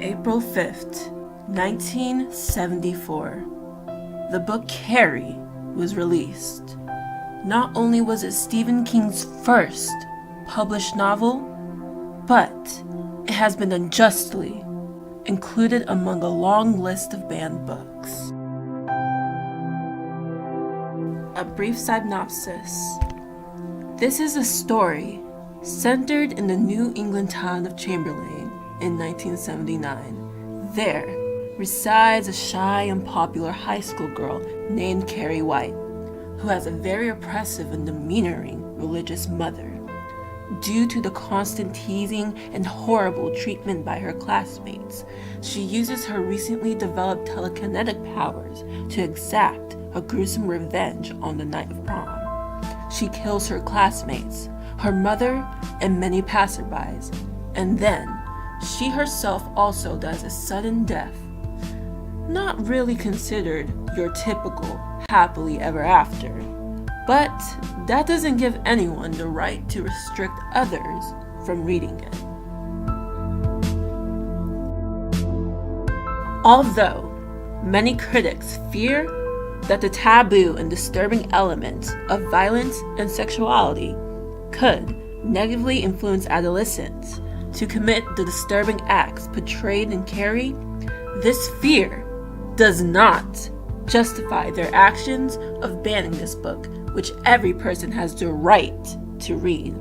April 5th, 1974, the book Carrie was released. Not only was it Stephen King's first published novel, but it has been unjustly included among a long list of banned books. A brief synopsis. This is a story centered in the New England town of Chamberlain in 1979. There resides a shy and popular high school girl named Carrie White, who has a very oppressive and demeanoring religious mother. Due to the constant teasing and horrible treatment by her classmates, she uses her recently developed telekinetic powers to exact a gruesome revenge on the night of prom. She kills her classmates, her mother, and many passerbys, and then she herself also dies a sudden death. Not really considered your typical happily ever after, but that doesn't give anyone the right to restrict others from reading it. Although many critics fear that the taboo and disturbing elements of violence and sexuality could negatively influence adolescents to commit the disturbing acts portrayed in Carrie, this fear does not justify their actions of banning this book, which every person has the right to read.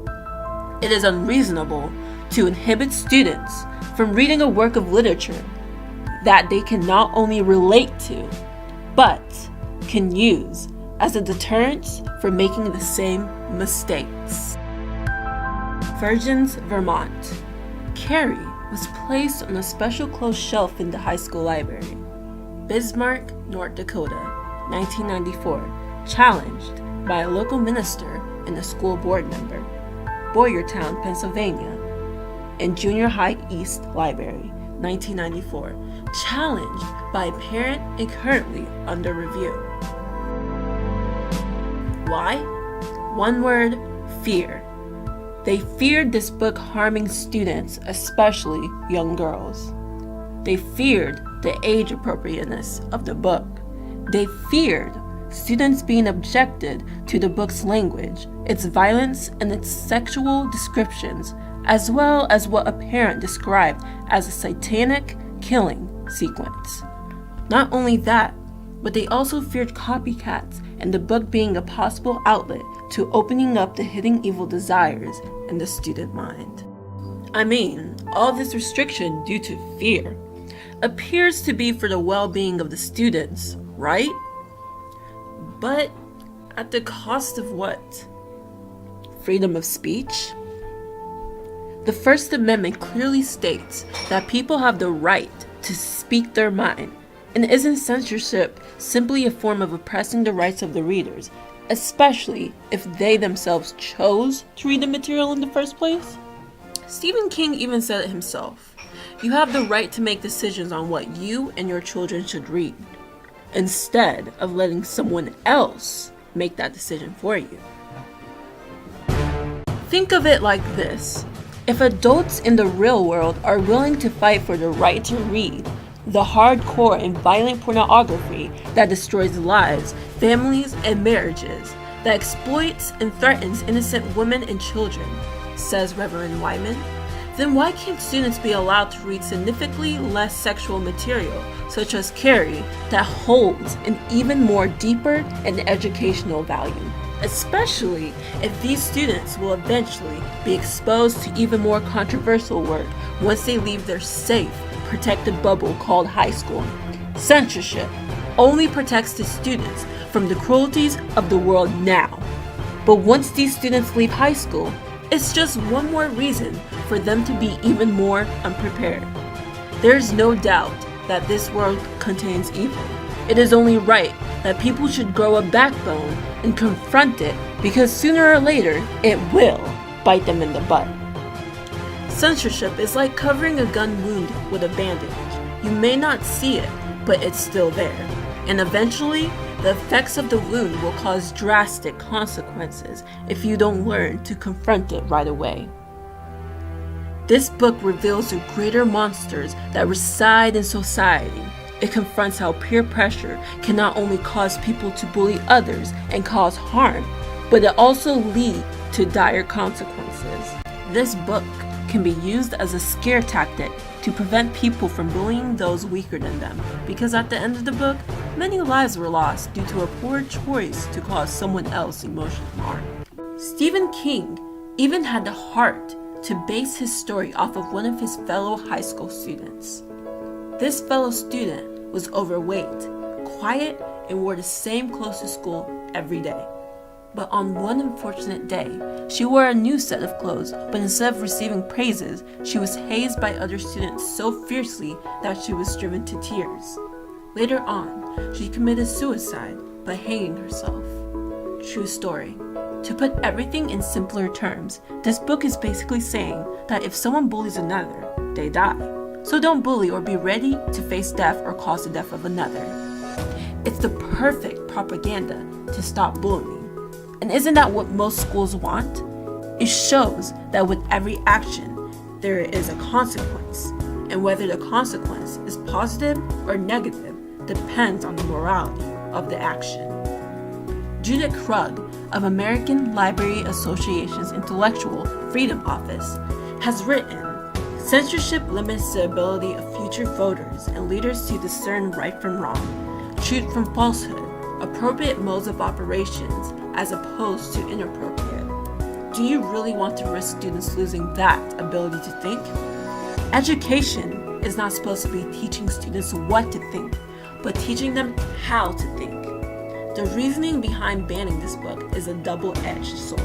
It is unreasonable to inhibit students from reading a work of literature that they can not only relate to, but can use as a deterrent for making the same mistakes. Virgins, Vermont. Carrie was placed on a special closed shelf in the high school library. Bismarck, North Dakota, 1994, challenged by a local minister and a school board member. Boyertown, Pennsylvania, and Junior High East Library, 1994, challenged by a parent and currently under review. Why? One word: fear. They feared this book harming students, especially young girls. They feared the age appropriateness of the book. They feared students being objected to the book's language, its violence, and its sexual descriptions, as well as what a parent described as a satanic killing sequence. Not only that, but they also feared copycats and the book being a possible outlet to opening up the hidden evil desires in the student mind. I mean, all this restriction due to fear appears to be for the well-being of the students, right? But at the cost of what? Freedom of speech? The First Amendment clearly states that people have the right to speak their mind, and isn't censorship simply a form of oppressing the rights of the readers, especially if they themselves chose to read the material in the first place? Stephen King even said it himself. You have the right to make decisions on what you and your children should read, instead of letting someone else make that decision for you. Think of it like this. If adults in the real world are willing to fight for the right to read the hardcore and violent pornography that destroys lives, families, and marriages, that exploits and threatens innocent women and children, says Reverend Wyman, then why can't students be allowed to read significantly less sexual material, such as Carrie, that holds an even more deeper and educational value? Especially if these students will eventually be exposed to even more controversial work once they leave their safe, protected bubble called high school. Censorship only protects the students from the cruelties of the world now. But once these students leave high school, it's just one more reason for them to be even more unprepared. There is no doubt that this world contains evil. It is only right that people should grow a backbone and confront it, because sooner or later it will bite them in the butt. Censorship is like covering a gun wound with a bandage. You may not see it, but it's still there. And eventually, the effects of the wound will cause drastic consequences if you don't learn to confront it right away. This book reveals the greater monsters that reside in society. It confronts how peer pressure can not only cause people to bully others and cause harm, but it also leads to dire consequences. This book can be used as a scare tactic to prevent people from bullying those weaker than them, because at the end of the book, many lives were lost due to a poor choice to cause someone else emotional harm. Stephen King even had the heart to base his story off of one of his fellow high school students. This fellow student was overweight, quiet, and wore the same clothes to school every day. But on one unfortunate day, she wore a new set of clothes, but instead of receiving praises, she was hazed by other students so fiercely that she was driven to tears. Later on, she committed suicide by hanging herself. True story. To put everything in simpler terms, this book is basically saying that if someone bullies another, they die. So don't bully or be ready to face death or cause the death of another. It's the perfect propaganda to stop bullying. And isn't that what most schools want? It shows that with every action, there is a consequence. And whether the consequence is positive or negative depends on the morality of the action. Judith Krug of American Library Association's Intellectual Freedom Office has written, "Censorship limits the ability of future voters and leaders to discern right from wrong, truth from falsehood, appropriate modes of operations as opposed to inappropriate." Do you really want to risk students losing that ability to think? Education is not supposed to be teaching students what to think, but teaching them how to think. The reasoning behind banning this book is a double-edged sword.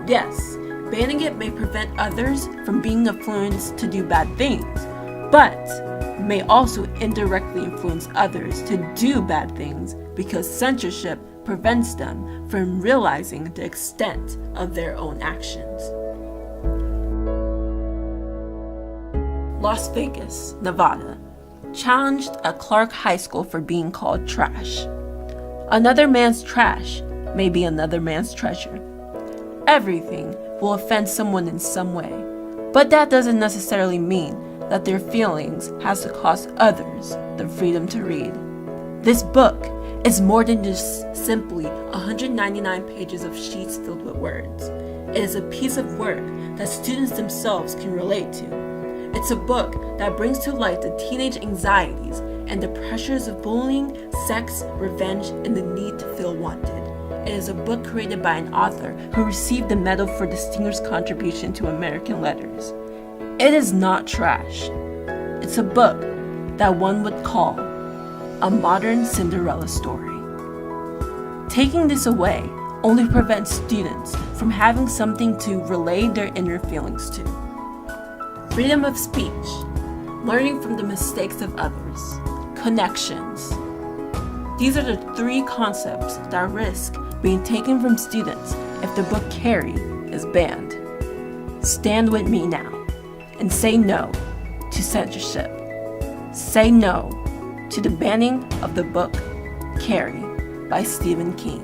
Yes, banning it may prevent others from being influenced to do bad things, but may also indirectly influence others to do bad things because censorship prevents them from realizing the extent of their own actions. Las Vegas, Nevada, challenged a Clark High School for being called trash. Another man's trash may be another man's treasure. Everything will offend someone in some way, but that doesn't necessarily mean that their feelings has to cost others the freedom to read. This book is more than just simply 199 pages of sheets filled with words. It is a piece of work that students themselves can relate to. It's a book that brings to light the teenage anxieties and the pressures of bullying, sex, revenge, and the need to feel wanted. It is a book created by an author who received the medal for distinguished contribution to American letters. It is not trash. It's a book that one would call a modern Cinderella story. Taking this away only prevents students from having something to relay their inner feelings to. Freedom of speech, learning from the mistakes of others, connections. These are the three concepts that risk being taken from students if the book Carrie is banned. Stand with me now and say no to censorship. Say no to the banning of the book Carrie by Stephen King.